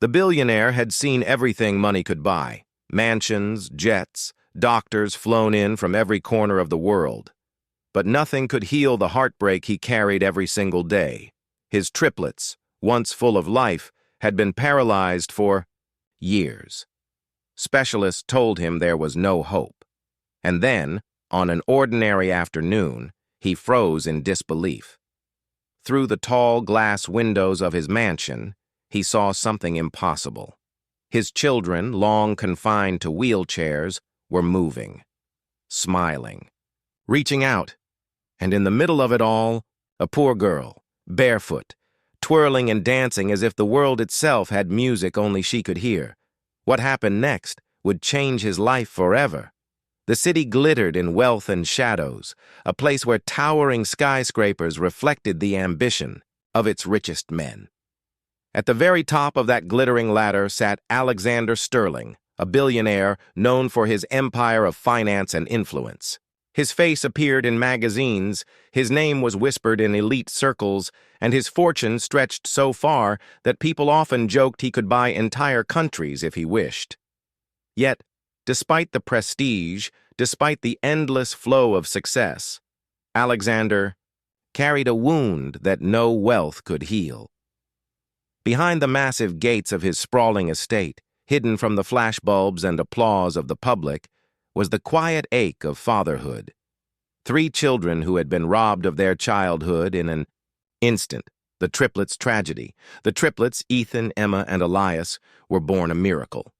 The billionaire had seen everything money could buy: mansions, jets, doctors flown in from every corner of the world. But nothing could heal the heartbreak he carried every single day. His triplets, once full of life, had been paralyzed for years. Specialists told him there was no hope. And then, on an ordinary afternoon, he froze in disbelief. Through the tall glass windows of his mansion, he saw something impossible. His children, long confined to wheelchairs, were moving, smiling, reaching out, and in the middle of it all, a poor girl, barefoot, twirling and dancing as if the world itself had music only she could hear. What happened next would change his life forever. The city glittered in wealth and shadows, a place where towering skyscrapers reflected the ambition of its richest men. At the very top of that glittering ladder sat Alexander Sterling, a billionaire known for his empire of finance and influence. His face appeared in magazines, his name was whispered in elite circles, and his fortune stretched so far that people often joked he could buy entire countries if he wished. Yet, despite the prestige, despite the endless flow of success, Alexander carried a wound that no wealth could heal. Behind the massive gates of his sprawling estate, hidden from the flashbulbs and applause of the public, was the quiet ache of fatherhood. 3 children who had been robbed of their childhood in an instant. The triplets' tragedy. The triplets, Ethan, Emma, and Elias, were born a miracle.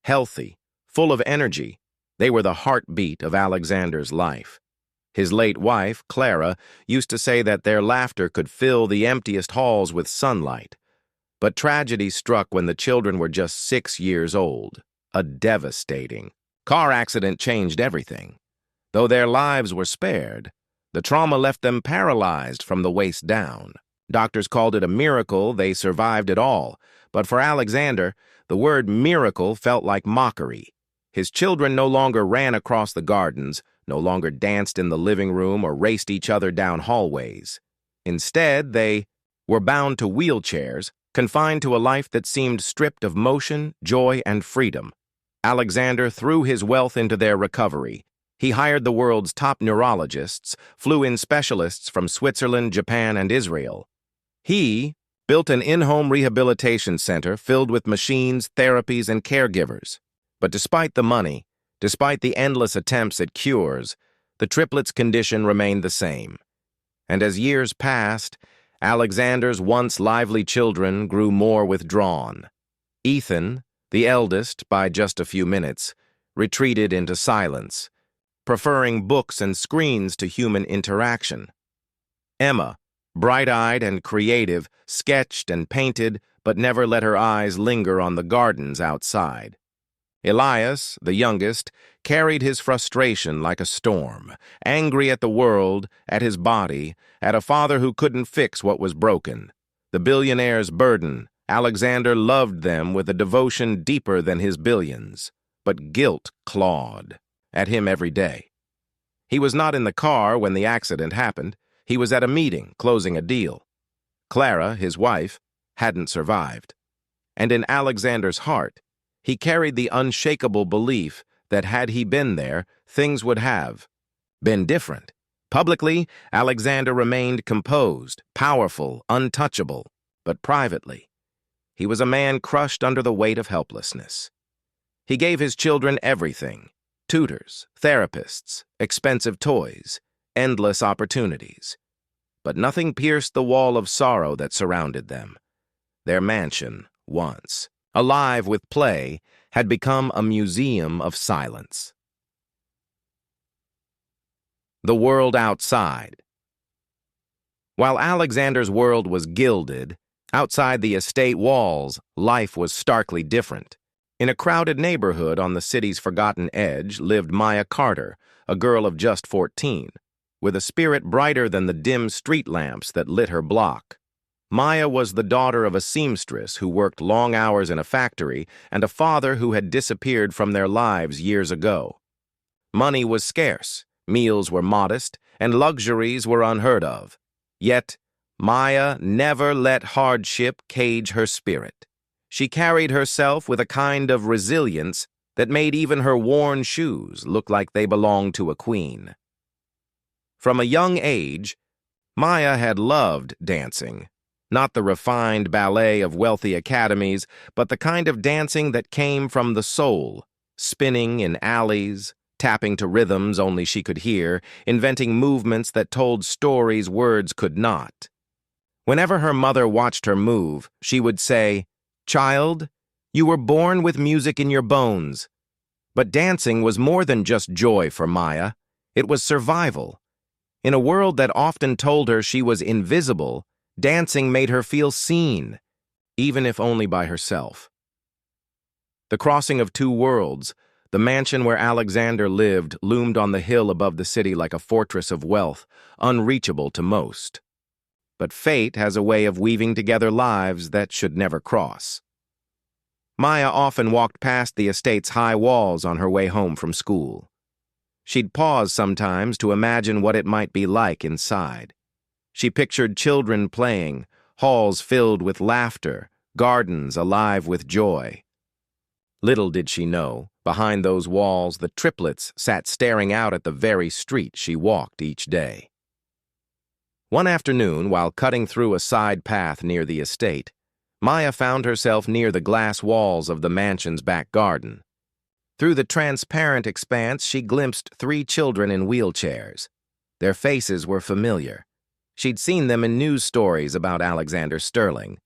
Healthy, full of energy, they were the heartbeat of Alexander's life. His late wife, Clara, used to say that their laughter could fill the emptiest halls with sunlight. But tragedy struck when the children were just 6 years old. A devastating car accident changed everything. Though their lives were spared, the trauma left them paralyzed from the waist down. Doctors called it a miracle they survived it all, but for Alexander, the word miracle felt like mockery. His children no longer ran across the gardens, no longer danced in the living room or raced each other down hallways. Instead, they were bound to wheelchairs, confined to a life that seemed stripped of motion, joy, and freedom. Alexander threw his wealth into their recovery. He hired the world's top neurologists, flew in specialists from Switzerland, Japan, and Israel. He built an in-home rehabilitation center filled with machines, therapies, and caregivers. But despite the money, despite the endless attempts at cures, the triplets' condition remained the same. And as years passed, Alexander's once lively children grew more withdrawn. Ethan, the eldest by just a few minutes, retreated into silence, preferring books and screens to human interaction. Emma, bright-eyed and creative, sketched and painted, but never let her eyes linger on the gardens outside. Elias, the youngest, carried his frustration like a storm, angry at the world, at his body, at a father who couldn't fix what was broken. The billionaire's burden, Alexander loved them with a devotion deeper than his billions. But guilt clawed at him every day. He was not in the car when the accident happened. He was at a meeting, closing a deal. Clara, his wife, hadn't survived. And in Alexander's heart, he carried the unshakable belief that had he been there, things would have been different. Publicly, Alexander remained composed, powerful, untouchable, but privately, he was a man crushed under the weight of helplessness. He gave his children everything: tutors, therapists, expensive toys, endless opportunities. But nothing pierced the wall of sorrow that surrounded them. Their mansion, once alive with play, had become a museum of silence. The world outside. While Alexander's world was gilded, outside the estate walls, life was starkly different. In a crowded neighborhood on the city's forgotten edge lived Maya Carter, a girl of just 14, with a spirit brighter than the dim street lamps that lit her block. Maya was the daughter of a seamstress who worked long hours in a factory and a father who had disappeared from their lives years ago. Money was scarce, meals were modest, and luxuries were unheard of. Yet, Maya never let hardship cage her spirit. She carried herself with a kind of resilience that made even her worn shoes look like they belonged to a queen. From a young age, Maya had loved dancing. Not the refined ballet of wealthy academies, but the kind of dancing that came from the soul, spinning in alleys, tapping to rhythms only she could hear, inventing movements that told stories words could not. Whenever her mother watched her move, she would say, "Child, you were born with music in your bones." But dancing was more than just joy for Maya. It was survival. In a world that often told her she was invisible, dancing made her feel seen, even if only by herself. The crossing of two worlds, the mansion where Alexander lived, loomed on the hill above the city like a fortress of wealth, unreachable to most. But fate has a way of weaving together lives that should never cross. Maya often walked past the estate's high walls on her way home from school. She'd pause sometimes to imagine what it might be like inside. She pictured children playing, halls filled with laughter, gardens alive with joy. Little did she know, behind those walls, the triplets sat staring out at the very street she walked each day. One afternoon, while cutting through a side path near the estate, Maya found herself near the glass walls of the mansion's back garden. Through the transparent expanse, she glimpsed 3 children in wheelchairs. Their faces were familiar. She'd seen them in news stories about Alexander Sterling.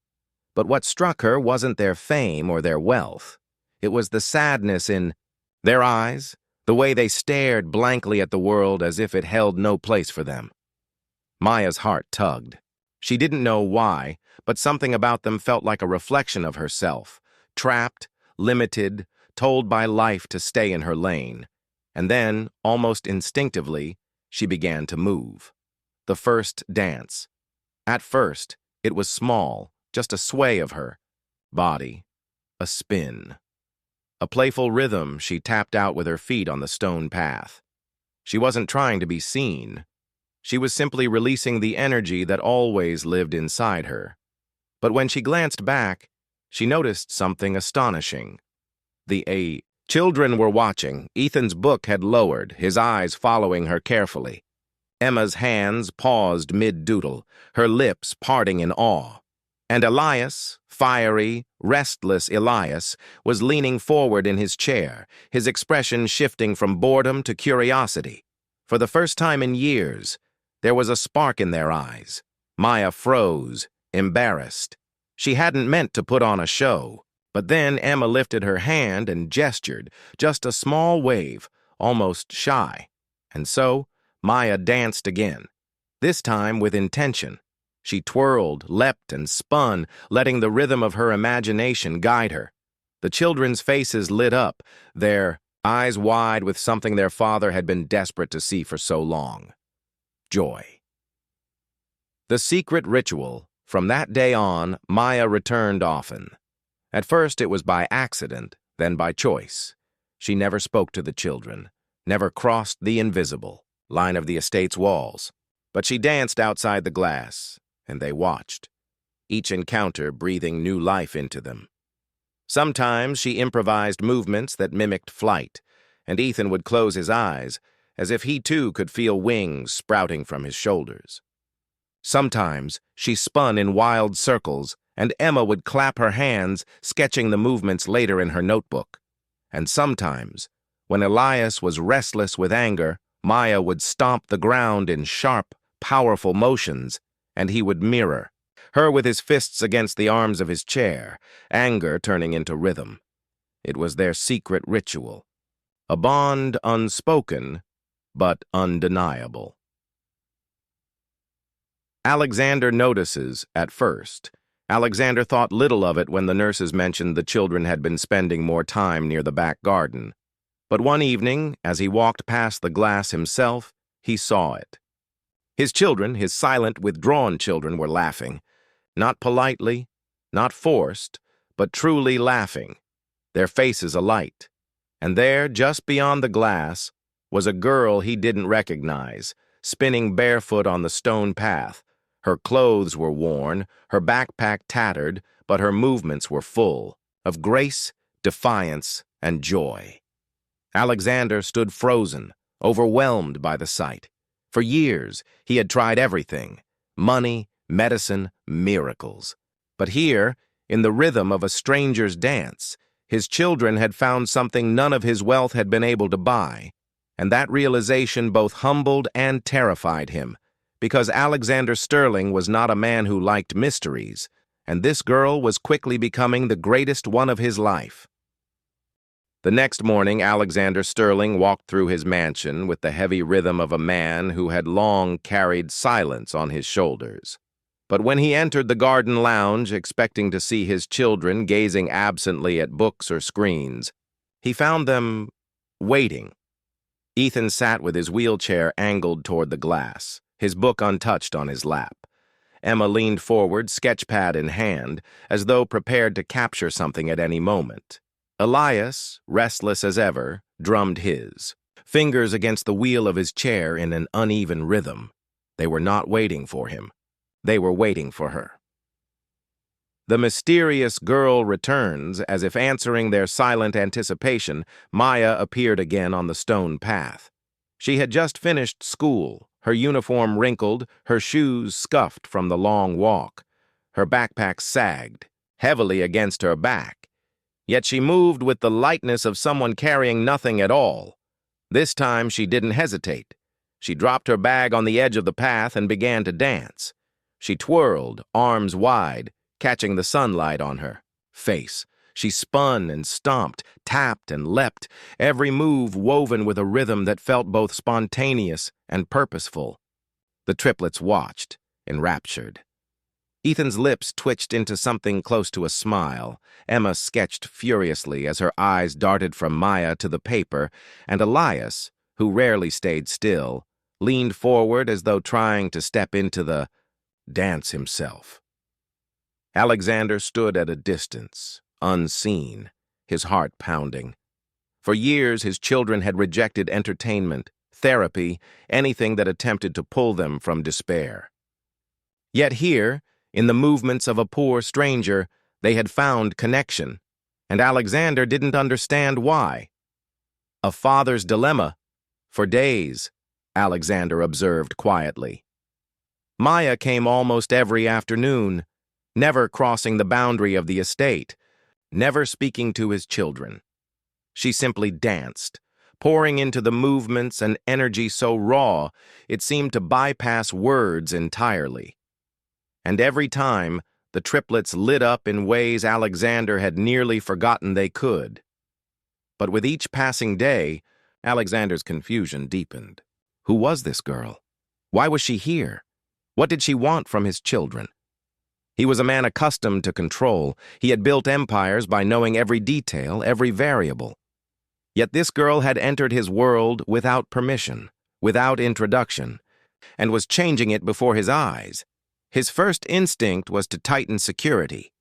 But what struck her wasn't their fame or their wealth. It was the sadness in their eyes, the way they stared blankly at the world as if it held no place for them. Maya's heart tugged. She didn't know why, but something about them felt like a reflection of herself, trapped, limited, told by life to stay in her lane. And then, almost instinctively, she began to move. The first dance. At first, it was small, just a sway of her body, a spin. A playful rhythm she tapped out with her feet on the stone path. She wasn't trying to be seen. She was simply releasing the energy that always lived inside her. But when she glanced back, she noticed something astonishing. The children were watching. Ethan's book had lowered, his eyes following her carefully. Emma's hands paused mid-doodle, her lips parting in awe. And Elias, fiery, restless Elias, was leaning forward in his chair, his expression shifting from boredom to curiosity. For the first time in years, there was a spark in their eyes. Maya froze, embarrassed. She hadn't meant to put on a show. But then Emma lifted her hand and gestured, just a small wave, almost shy. And so, Maya danced again, this time with intention. She twirled, leapt, and spun, letting the rhythm of her imagination guide her. The children's faces lit up, their eyes wide with something their father had been desperate to see for so long. Joy. The secret ritual. From that day on, Maya returned often. At first it was by accident, then by choice. She never spoke to the children, never crossed the invisible line of the estate's walls. But she danced outside the glass, and they watched, each encounter breathing new life into them. Sometimes she improvised movements that mimicked flight, and Ethan would close his eyes, as if he too could feel wings sprouting from his shoulders. Sometimes she spun in wild circles, and Emma would clap her hands, sketching the movements later in her notebook. And sometimes, when Elias was restless with anger, Maya would stomp the ground in sharp, powerful motions, and he would mirror, her with his fists against the arms of his chair, anger turning into rhythm. It was their secret ritual, a bond unspoken, but undeniable. Alexander notices at first. Alexander thought little of it when the nurses mentioned the children had been spending more time near the back garden. But one evening, as he walked past the glass himself, he saw it. His children, his silent, withdrawn children, were laughing. Not politely, not forced, but truly laughing, their faces alight. And there, just beyond the glass, was a girl he didn't recognize, spinning barefoot on the stone path. Her clothes were worn, her backpack tattered, but her movements were full of grace, defiance, and joy. Alexander stood frozen, overwhelmed by the sight. For years, he had tried everything: money, medicine, miracles. But here, in the rhythm of a stranger's dance, his children had found something none of his wealth had been able to buy, and that realization both humbled and terrified him, because Alexander Sterling was not a man who liked mysteries, and this girl was quickly becoming the greatest one of his life. The next morning, Alexander Sterling walked through his mansion with the heavy rhythm of a man who had long carried silence on his shoulders. But when he entered the garden lounge, expecting to see his children gazing absently at books or screens, he found them waiting. Ethan sat with his wheelchair angled toward the glass, his book untouched on his lap. Emma leaned forward, sketchpad in hand, as though prepared to capture something at any moment. Elias, restless as ever, drummed his fingers against the wheel of his chair in an uneven rhythm. They were not waiting for him. They were waiting for her. The mysterious girl returns. As if answering their silent anticipation, Maya appeared again on the stone path. She had just finished school, her uniform wrinkled, her shoes scuffed from the long walk. Her backpack sagged heavily against her back. Yet she moved with the lightness of someone carrying nothing at all. This time she didn't hesitate. She dropped her bag on the edge of the path and began to dance. She twirled, arms wide, catching the sunlight on her face. She spun and stomped, tapped and leapt, every move woven with a rhythm that felt both spontaneous and purposeful. The triplets watched, enraptured. Ethan's lips twitched into something close to a smile. Emma sketched furiously as her eyes darted from Maya to the paper, and Elias, who rarely stayed still, leaned forward as though trying to step into the dance himself. Alexander stood at a distance, unseen, his heart pounding. For years, his children had rejected entertainment, therapy, anything that attempted to pull them from despair. Yet here, in the movements of a poor stranger, they had found connection, and Alexander didn't understand why. A father's dilemma. For days, Alexander observed quietly. Maya came almost every afternoon, never crossing the boundary of the estate, never speaking to his children. She simply danced, pouring into the movements an energy so raw it seemed to bypass words entirely. And every time, the triplets lit up in ways Alexander had nearly forgotten they could. But with each passing day, Alexander's confusion deepened. Who was this girl? Why was she here? What did she want from his children? He was a man accustomed to control. He had built empires by knowing every detail, every variable. Yet this girl had entered his world without permission, without introduction, and was changing it before his eyes. His first instinct was to tighten security.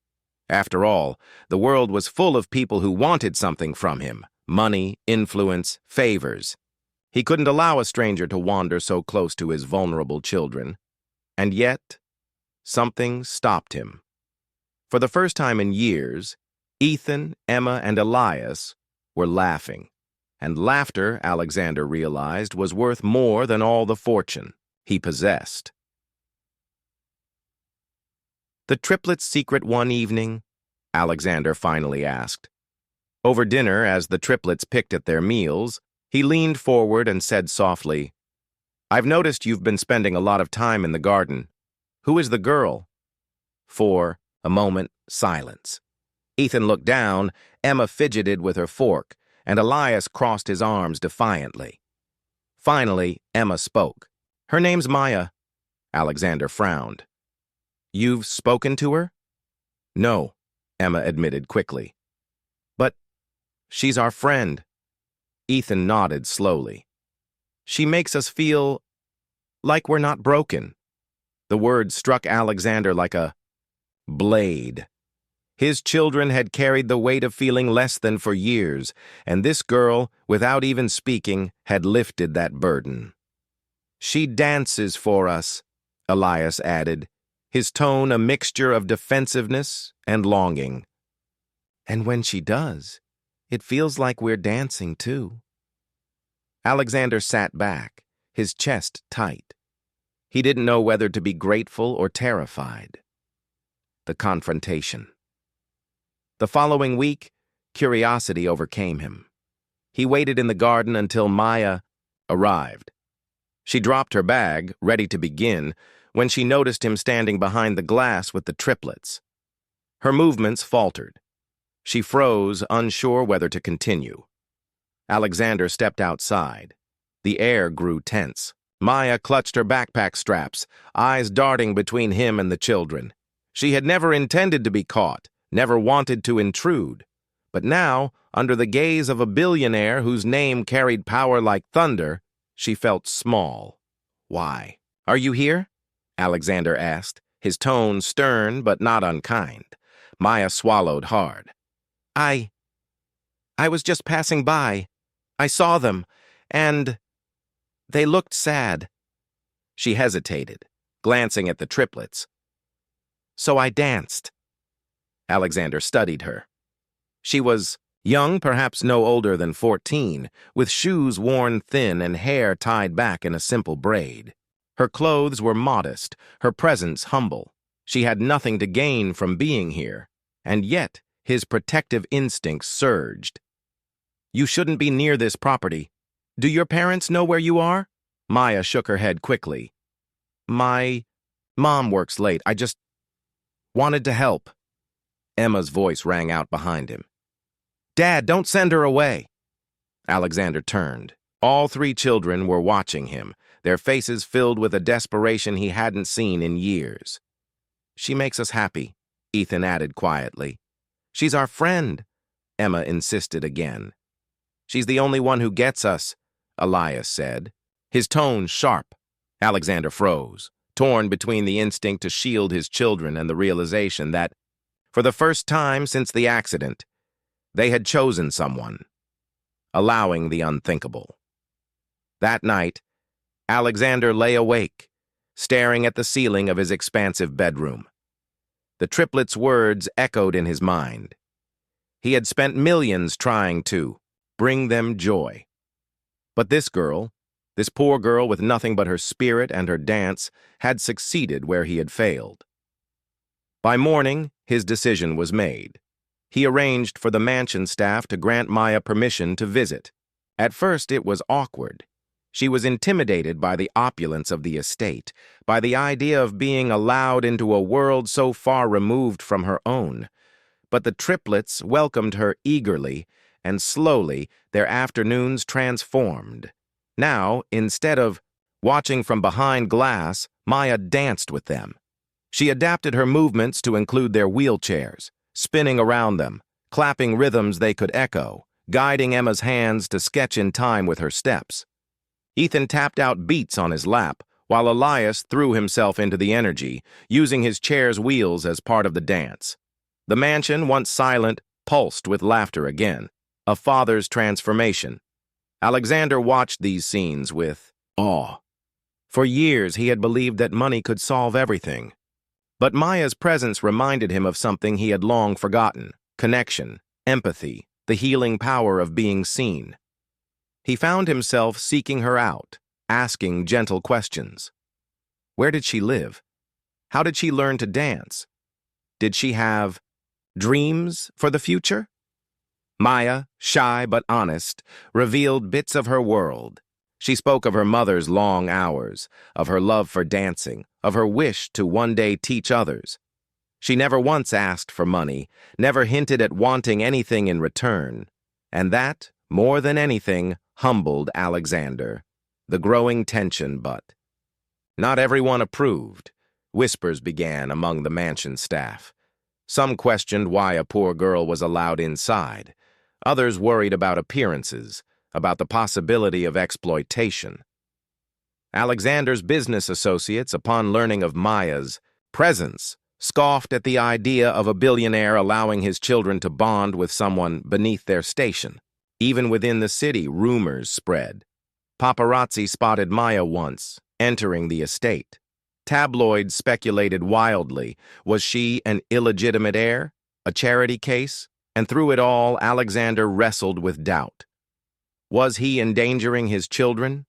After all, the world was full of people who wanted something from him: money, influence, favors. He couldn't allow a stranger to wander so close to his vulnerable children. And yet, something stopped him. For the first time in years, Ethan, Emma, and Elias were laughing. And laughter, Alexander realized, was worth more than all the fortune he possessed. The triplets' secret one evening? Alexander finally asked. Over dinner, as the triplets picked at their meals, he leaned forward and said softly, "I've noticed you've been spending a lot of time in the garden. Who is the girl?" For a moment, silence. Ethan looked down, Emma fidgeted with her fork, and Elias crossed his arms defiantly. Finally, Emma spoke. "Her name's Maya." Alexander frowned. "You've spoken to her?" "No," Emma admitted quickly. "But she's our friend." Ethan nodded slowly. "She makes us feel like we're not broken." The word struck Alexander like a blade. His children had carried the weight of feeling less than for years, and this girl, without even speaking, had lifted that burden. "She dances for us," Elias added, his tone a mixture of defensiveness and longing. And when she does, it feels like we're dancing too. Alexander sat back, his chest tight. He didn't know whether to be grateful or terrified. The confrontation. The following week, curiosity overcame him. He waited in the garden until Maya arrived. She dropped her bag, ready to begin, when she noticed him standing behind the glass with the triplets. Her movements faltered. She froze, unsure whether to continue. Alexander stepped outside. The air grew tense. Maya clutched her backpack straps, eyes darting between him and the children. She had never intended to be caught, never wanted to intrude. But now, under the gaze of a billionaire whose name carried power like thunder, she felt small. "Why? Are you here?" Alexander asked, his tone stern but not unkind. Maya swallowed hard. I was just passing by. I saw them, and they looked sad." She hesitated, glancing at the triplets. "So I danced." Alexander studied her. She was young, perhaps no older than 14, with shoes worn thin and hair tied back in a simple braid. Her clothes were modest, her presence humble. She had nothing to gain from being here, and yet his protective instincts surged. "You shouldn't be near this property. Do your parents know where you are?" Maya shook her head quickly. "My mom works late. I just wanted to help." Emma's voice rang out behind him. "Dad, don't send her away." Alexander turned. All three children were watching him, their faces filled with a desperation he hadn't seen in years. "She makes us happy," Ethan added quietly. "She's our friend," Emma insisted again. "She's the only one who gets us," Elias said, his tone sharp. Alexander froze, torn between the instinct to shield his children and the realization that, for the first time since the accident, they had chosen someone, allowing the unthinkable. That night, Alexander lay awake, staring at the ceiling of his expansive bedroom. The triplets' words echoed in his mind. He had spent millions trying to bring them joy. But this girl, this poor girl with nothing but her spirit and her dance, had succeeded where he had failed. By morning, his decision was made. He arranged for the mansion staff to grant Maya permission to visit. At first, it was awkward. She was intimidated by the opulence of the estate, by the idea of being allowed into a world so far removed from her own. But the triplets welcomed her eagerly, and slowly their afternoons transformed. Now, instead of watching from behind glass, Maya danced with them. She adapted her movements to include their wheelchairs, spinning around them, clapping rhythms they could echo, guiding Emma's hands to sketch in time with her steps. Ethan tapped out beats on his lap, while Elias threw himself into the energy, using his chair's wheels as part of the dance. The mansion, once silent, pulsed with laughter again, a father's transformation. Alexander watched these scenes with awe. For years, he had believed that money could solve everything. But Maya's presence reminded him of something he had long forgotten: connection, empathy, the healing power of being seen. He found himself seeking her out, asking gentle questions. Where did she live? How did she learn to dance? Did she have dreams for the future? Maya, shy but honest, revealed bits of her world. She spoke of her mother's long hours, of her love for dancing, of her wish to one day teach others. She never once asked for money, never hinted at wanting anything in return. And that, more than anything, humbled Alexander. The growing tension, but not everyone approved. Whispers began among the mansion staff. Some questioned why a poor girl was allowed inside. Others worried about appearances, about the possibility of exploitation. Alexander's business associates, upon learning of Maya's presence, scoffed at the idea of a billionaire allowing his children to bond with someone beneath their station. Even within the city, rumors spread. Paparazzi spotted Maya once, entering the estate. Tabloids speculated wildly. Was she an illegitimate heir? A charity case? And through it all, Alexander wrestled with doubt. Was he endangering his children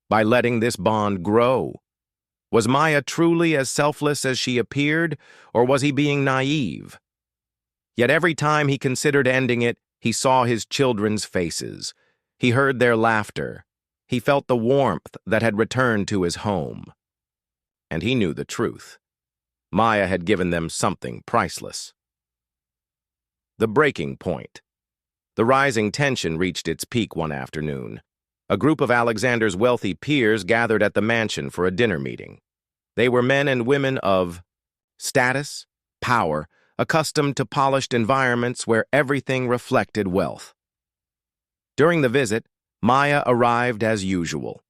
by letting this bond grow? Was Maya truly as selfless as she appeared, or was he being naive? Yet every time he considered ending it, he saw his children's faces. He heard their laughter. He felt the warmth that had returned to his home. And he knew the truth. Maya had given them something priceless. The breaking point. The rising tension reached its peak one afternoon. A group of Alexander's wealthy peers gathered at the mansion for a dinner meeting. They were men and women of status, power, accustomed to polished environments where everything reflected wealth. During the visit, Maya arrived as usual.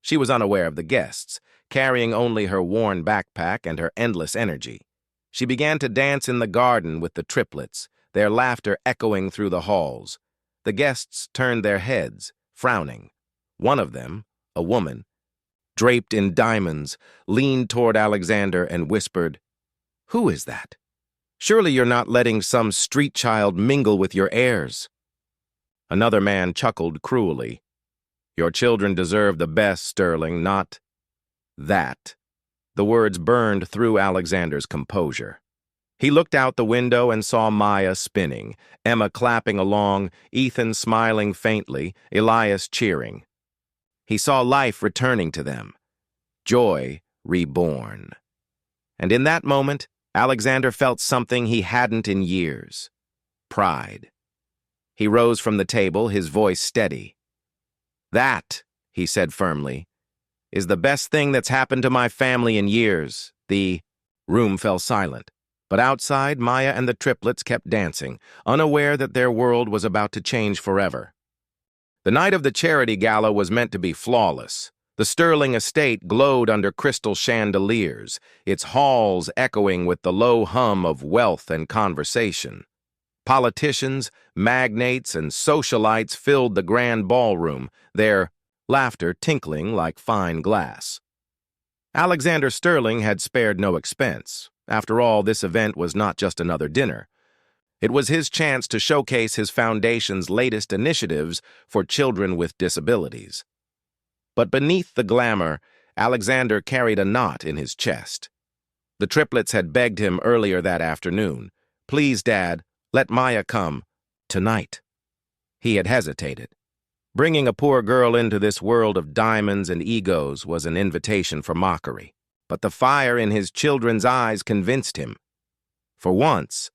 She was unaware of the guests, carrying only her worn backpack and her endless energy. She began to dance in the garden with the triplets, their laughter echoing through the halls. The guests turned their heads, frowning. One of them, a woman, draped in diamonds, leaned toward Alexander and whispered, "Who is that? Surely you're not letting some street child mingle with your heirs." Another man chuckled cruelly. "Your children deserve the best, Sterling, not that." The words burned through Alexander's composure. He looked out the window and saw Maya spinning, Emma clapping along, Ethan smiling faintly, Elias cheering. He saw life returning to them, joy reborn. And in that moment, Alexander felt something he hadn't in years: pride. He rose from the table, his voice steady. "That," he said firmly, "is the best thing that's happened to my family in years." The room fell silent, but outside, Maya and the triplets kept dancing, unaware that their world was about to change forever. The night of the charity gala was meant to be flawless. The Sterling estate glowed under crystal chandeliers, its halls echoing with the low hum of wealth and conversation. Politicians, magnates, and socialites filled the grand ballroom, their laughter tinkling like fine glass. Alexander Sterling had spared no expense. After all, this event was not just another dinner. It was his chance to showcase his foundation's latest initiatives for children with disabilities. But beneath the glamour, Alexander carried a knot in his chest. The triplets had begged him earlier that afternoon, "Please, Dad, let Maya come tonight." He had hesitated. Bringing a poor girl into this world of diamonds and egos was an invitation for mockery. But the fire in his children's eyes convinced him. For once,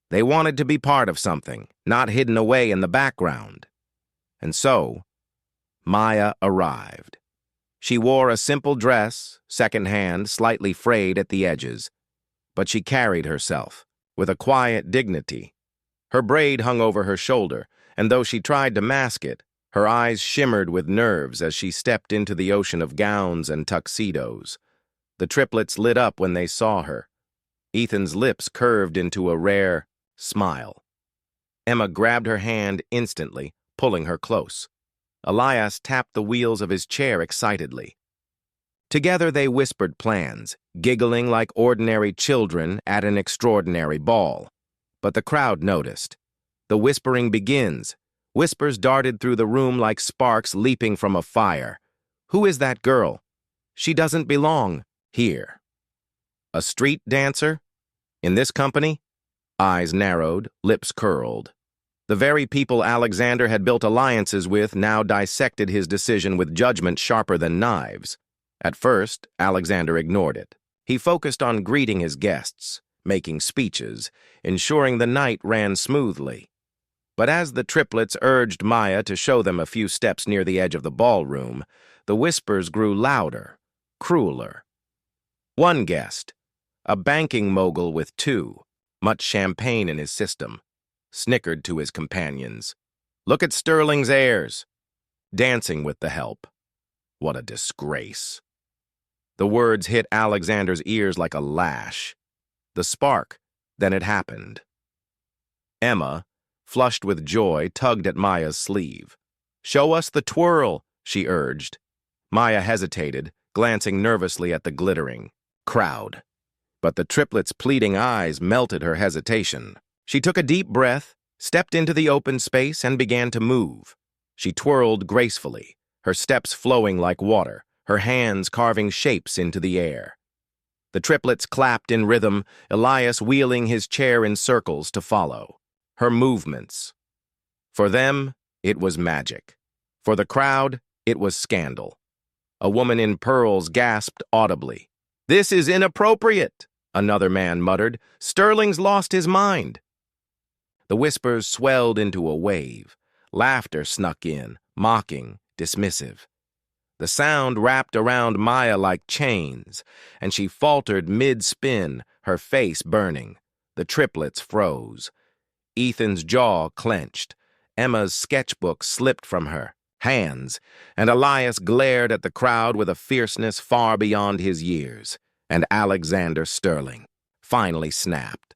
they wanted to be part of something, not hidden away in the background. And so, Maya arrived. She wore a simple dress, second-hand, slightly frayed at the edges. But she carried herself with a quiet dignity. Her braid hung over her shoulder, and though she tried to mask it, her eyes shimmered with nerves as she stepped into the ocean of gowns and tuxedos. The triplets lit up when they saw her. Ethan's lips curved into a rare smile. Emma grabbed her hand instantly, pulling her close. Elias tapped the wheels of his chair excitedly. Together they whispered plans, giggling like ordinary children at an extraordinary ball. But the crowd noticed. The whispering begins. Whispers darted through the room like sparks leaping from a fire. "Who is that girl? She doesn't belong here." A street dancer? In this company? Eyes narrowed, lips curled. The very people Alexander had built alliances with now dissected his decision with judgment sharper than knives. At first, Alexander ignored it. He focused on greeting his guests, making speeches, ensuring the night ran smoothly. But as the triplets urged Maya to show them a few steps near the edge of the ballroom, the whispers grew louder, crueler. One guest, a banking mogul with much champagne in his system, snickered to his companions. "Look at Sterling's heirs, dancing with the help. What a disgrace." The words hit Alexander's ears like a lash. The spark, then it happened. Emma, flushed with joy, tugged at Maya's sleeve. "Show us the twirl," she urged. Maya hesitated, glancing nervously at the glittering. crowd. But the triplets' pleading eyes melted her hesitation. She took a deep breath, stepped into the open space, and began to move. She twirled gracefully, her steps flowing like water, her hands carving shapes into the air. The triplets clapped in rhythm, Elias wheeling his chair in circles to follow. Her movements. For them, it was magic. For the crowd, it was scandal. A woman in pearls gasped audibly. "This is inappropriate," another man muttered. "Sterling's lost his mind." The whispers swelled into a wave. Laughter snuck in, mocking, dismissive. The sound wrapped around Maya like chains, and she faltered mid-spin, her face burning. The triplets froze. Ethan's jaw clenched. Emma's sketchbook slipped from her hands, and Elias glared at the crowd with a fierceness far beyond his years, and Alexander Sterling finally snapped.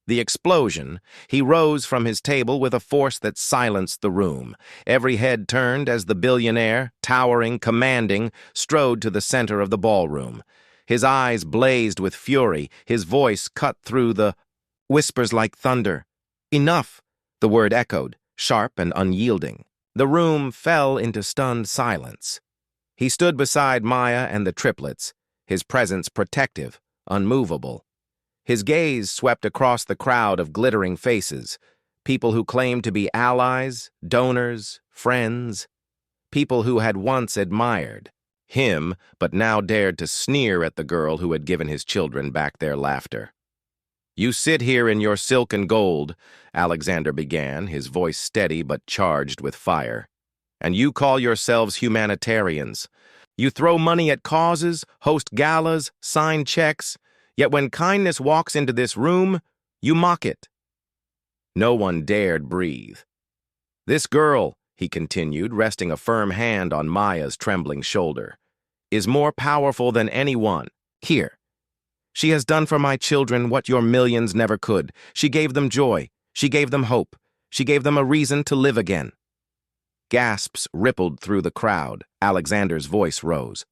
The explosion, he rose from his table with a force that silenced the room. Every head turned as the billionaire, towering, commanding, strode to the center of the ballroom. His eyes blazed with fury, his voice cut through the whispers like thunder. "Enough!" the word echoed, sharp and unyielding. The room fell into stunned silence. He stood beside Maya and the triplets, his presence protective, unmovable. His gaze swept across the crowd of glittering faces, people who claimed to be allies, donors, friends, people who had once admired him but now dared to sneer at the girl who had given his children back their laughter. "You sit here in your silk and gold," Alexander began, his voice steady but charged with fire, "and you call yourselves humanitarians. You throw money at causes, host galas, sign checks, yet when kindness walks into this room, you mock it." No one dared breathe. "This girl," he continued, resting a firm hand on Maya's trembling shoulder, "is more powerful than anyone here. She has done for my children what your millions never could. She gave them joy. She gave them hope. She gave them a reason to live again." Gasps rippled through the crowd. Alexander's voice rose.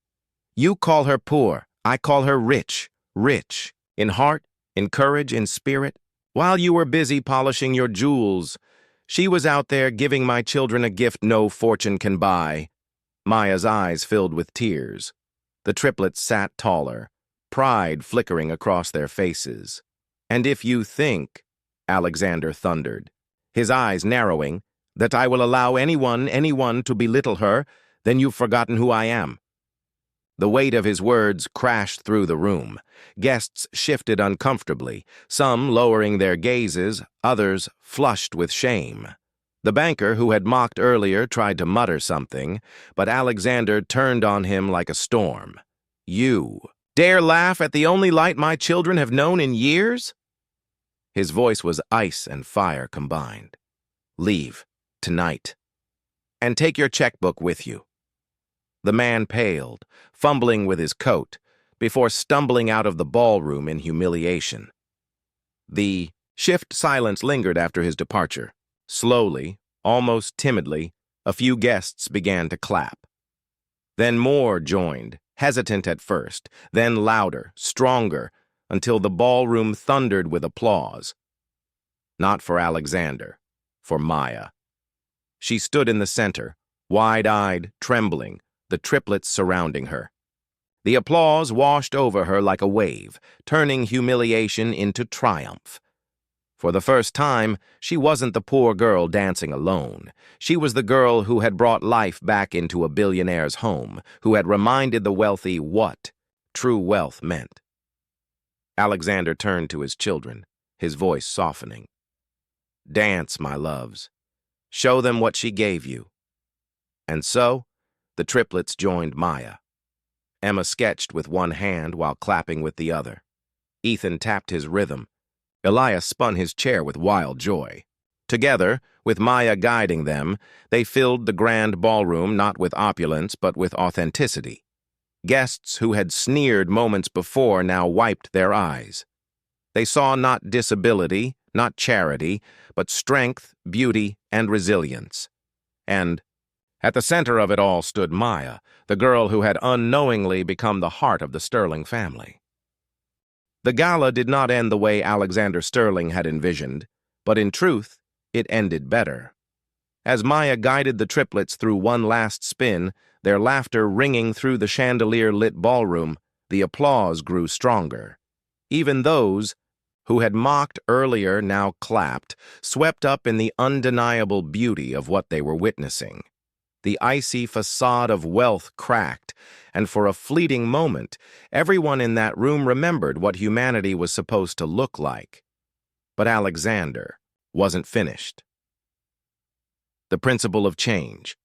"You call her poor. I call her rich. Rich. In heart, in courage, in spirit. While you were busy polishing your jewels, she was out there giving my children a gift no fortune can buy." Maya's eyes filled with tears. The triplets sat taller, pride flickering across their faces. "And if you think," Alexander thundered, his eyes narrowing, "that I will allow anyone to belittle her, then you've forgotten who I am." The weight of his words crashed through the room. Guests shifted uncomfortably, some lowering their gazes, others flushed with shame. The banker, who had mocked earlier, tried to mutter something, but Alexander turned on him like a storm. "You dare laugh at the only light my children have known in years?" His voice was ice and fire combined. "Leave, tonight, and take your checkbook with you." The man paled, fumbling with his coat, before stumbling out of the ballroom in humiliation. The shift silence lingered after his departure. Slowly, almost timidly, a few guests began to clap. Then more joined, hesitant at first, then louder, stronger, until the ballroom thundered with applause. Not for Alexander, for Maya. She stood in the center, wide-eyed, trembling, the triplets surrounding her. The applause washed over her like a wave, turning humiliation into triumph. For the first time, she wasn't the poor girl dancing alone. She was the girl who had brought life back into a billionaire's home, who had reminded the wealthy what true wealth meant. Alexander turned to his children, his voice softening. "Dance, my loves. Show them what she gave you." And so, the triplets joined Maya. Emma sketched with one hand while clapping with the other. Ethan tapped his rhythm. Elias spun his chair with wild joy. Together, with Maya guiding them, they filled the grand ballroom not with opulence but with authenticity. Guests who had sneered moments before now wiped their eyes. They saw not disability, not charity, but strength, beauty, and resilience. And at the center of it all stood Maya, the girl who had unknowingly become the heart of the Sterling family. The gala did not end the way Alexander Sterling had envisioned, but in truth, it ended better. As Maya guided the triplets through one last spin, their laughter ringing through the chandelier-lit ballroom, the applause grew stronger. Even those who had mocked earlier now clapped, swept up in the undeniable beauty of what they were witnessing. The icy facade of wealth cracked, and for a fleeting moment, everyone in that room remembered what humanity was supposed to look like. But Alexander wasn't finished. The principle of change.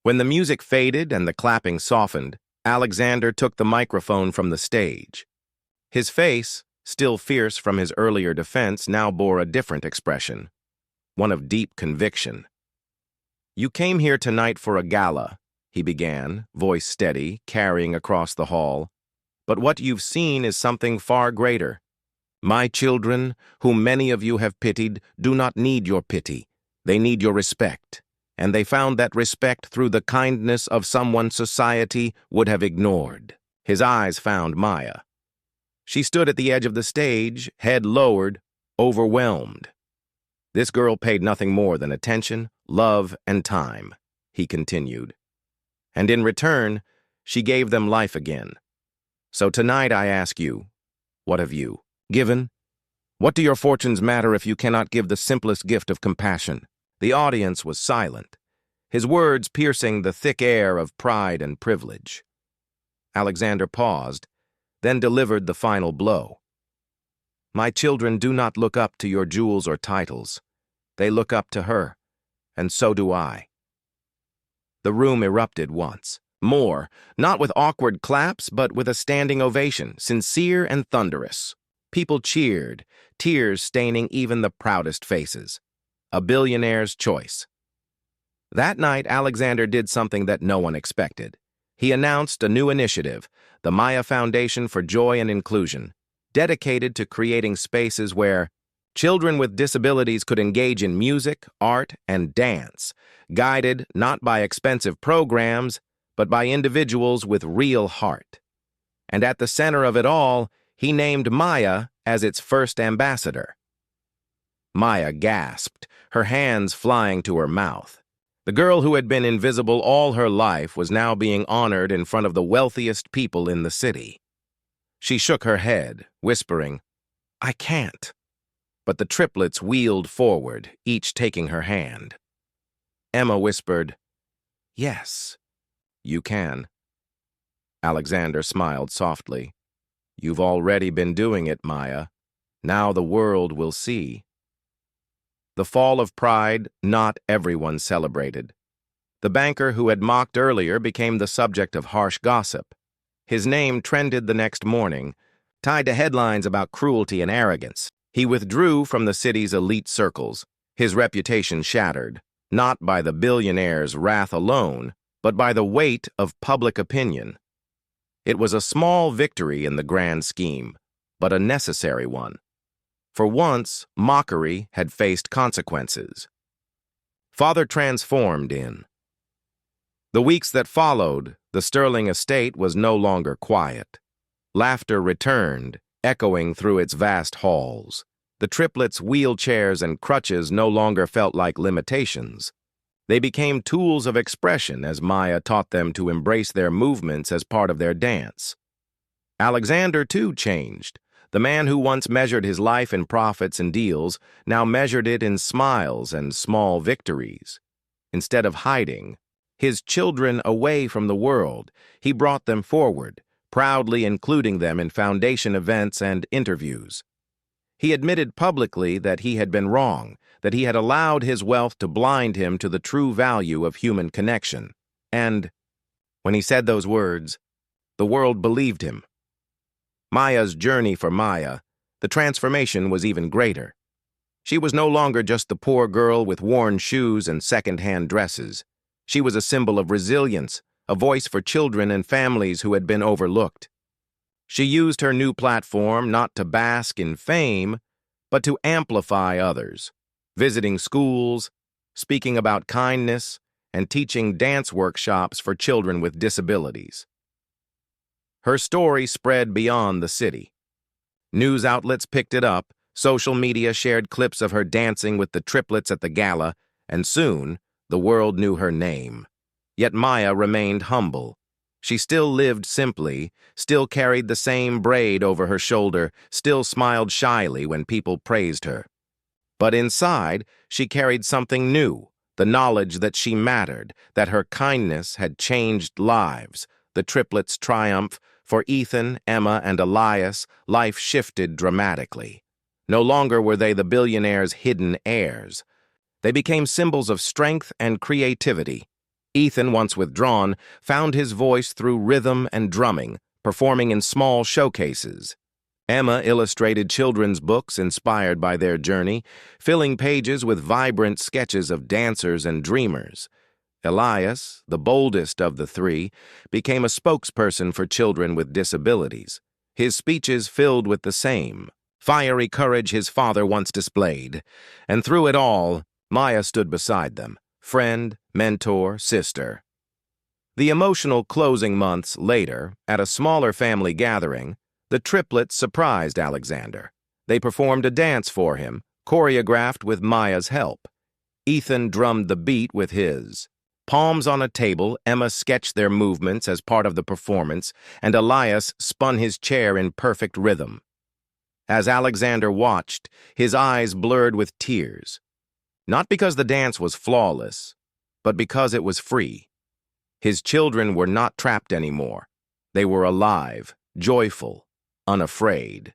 When the music faded and the clapping softened, Alexander took the microphone from the stage. His face, still fierce from his earlier defense, now bore a different expression, one of deep conviction. "You came here tonight for a gala," he began, voice steady, carrying across the hall. "But what you've seen is something far greater. My children, whom many of you have pitied, do not need your pity. They need your respect. And they found that respect through the kindness of someone society would have ignored." His eyes found Maya. She stood at the edge of the stage, head lowered, overwhelmed. "This girl paid nothing more than attention, love, and time," he continued. "And in return, she gave them life again. So tonight I ask you, what have you given? What do your fortunes matter if you cannot give the simplest gift of compassion?" The audience was silent, his words piercing the thick air of pride and privilege. Alexander paused, then delivered the final blow. "My children do not look up to your jewels or titles. They look up to her, and so do I." The room erupted once more, not with awkward claps, but with a standing ovation, sincere and thunderous. People cheered, tears staining even the proudest faces. A billionaire's choice. That night, Alexander did something that no one expected. He announced a new initiative, the Maya Foundation for Joy and Inclusion, dedicated to creating spaces where children with disabilities could engage in music, art, and dance, guided not by expensive programs, but by individuals with real heart. And at the center of it all, he named Maya as its first ambassador. Maya gasped, her hands flying to her mouth. The girl who had been invisible all her life was now being honored in front of the wealthiest people in the city. She shook her head, whispering, "I can't." But the triplets wheeled forward, each taking her hand. Emma whispered, "Yes, you can." Alexander smiled softly. "You've already been doing it, Maya. Now the world will see." The fall of pride, not everyone celebrated. The banker who had mocked earlier became the subject of harsh gossip. His name trended the next morning, tied to headlines about cruelty and arrogance. He withdrew from the city's elite circles, his reputation shattered, not by the billionaire's wrath alone, but by the weight of public opinion. It was a small victory in the grand scheme, but a necessary one. For once, mockery had faced consequences. Father transformed in. The weeks that followed, the Sterling estate was no longer quiet. Laughter returned, echoing through its vast halls. The triplets' wheelchairs and crutches no longer felt like limitations. They became tools of expression as Maya taught them to embrace their movements as part of their dance. Alexander, too, changed. The man who once measured his life in profits and deals now measured it in smiles and small victories. Instead of hiding his children away from the world, he brought them forward, proudly including them in foundation events and interviews. He admitted publicly that he had been wrong, that he had allowed his wealth to blind him to the true value of human connection. And when he said those words, the world believed him. Maya's journey for Maya, the transformation was even greater. She was no longer just the poor girl with worn shoes and second-hand dresses. She was a symbol of resilience, a voice for children and families who had been overlooked. She used her new platform not to bask in fame, but to amplify others, visiting schools, speaking about kindness, and teaching dance workshops for children with disabilities. Her story spread beyond the city. News outlets picked it up, social media shared clips of her dancing with the triplets at the gala, and soon, the world knew her name. Yet Maya remained humble. She still lived simply, still carried the same braid over her shoulder, still smiled shyly when people praised her. But inside, she carried something new, the knowledge that she mattered, that her kindness had changed lives. The triplets' triumph. For Ethan, Emma, and Elias, life shifted dramatically. No longer were they the billionaire's hidden heirs. They became symbols of strength and creativity. Ethan, once withdrawn, found his voice through rhythm and drumming, performing in small showcases. Emma illustrated children's books inspired by their journey, filling pages with vibrant sketches of dancers and dreamers. Elias, the boldest of the three, became a spokesperson for children with disabilities. His speeches filled with the same fiery courage his father once displayed. And through it all, Maya stood beside them, friend, mentor, sister. The emotional closing months later, at a smaller family gathering, the triplets surprised Alexander. They performed a dance for him, choreographed with Maya's help. Ethan drummed the beat with his. Palms on a table, Emma sketched their movements as part of the performance, and Elias spun his chair in perfect rhythm. As Alexander watched, his eyes blurred with tears. Not because the dance was flawless, but because it was free. His children were not trapped anymore. They were alive, joyful, unafraid.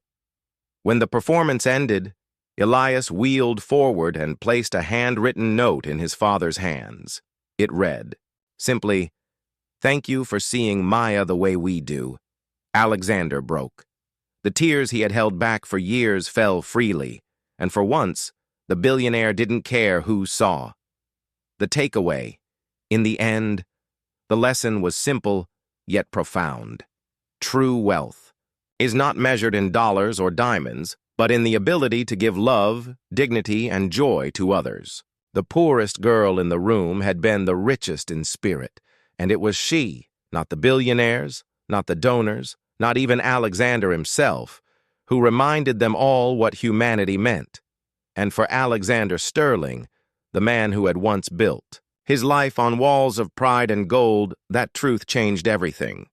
When the performance ended, Elias wheeled forward and placed a handwritten note in his father's hands. It read, simply, "Thank you for seeing Maya the way we do." Alexander broke. The tears he had held back for years fell freely, and for once, the billionaire didn't care who saw. The takeaway, in the end, the lesson was simple yet profound. True wealth is not measured in dollars or diamonds, but in the ability to give love, dignity, and joy to others. The poorest girl in the room had been the richest in spirit, and it was she, not the billionaires, not the donors, not even Alexander himself, who reminded them all what humanity meant. And for Alexander Sterling, the man who had once built his life on walls of pride and gold, that truth changed everything.